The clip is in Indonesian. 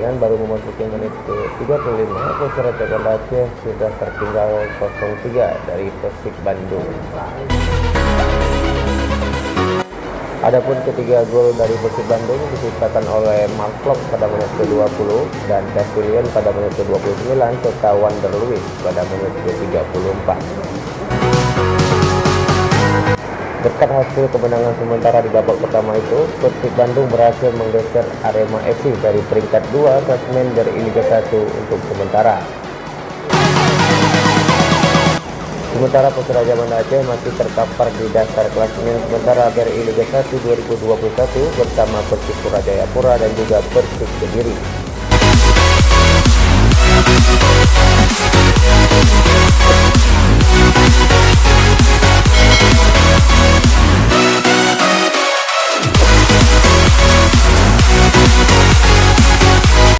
pertandingan baru memasuki menit ke-35, Persiraja Banda Aceh sudah tertinggal 0-3 dari Persib Bandung. Adapun ketiga gol dari Persib Bandung diciptakan oleh Mark Klok pada menit ke-20 dan Castillion pada menit ke-29 serta Wander Luiz pada menit ke-34. Berkat hasil kemenangan sementara di babak pertama itu, Persib Bandung berhasil menggeser Arema FC dari peringkat 2 klasemen dari Liga 1 untuk sementara. Sementara Persiraja Banda Aceh masih terkapar di dasar klasemen sementara dari Liga 1 2021 bersama Persipura Jayapura dan juga Persik Kediri.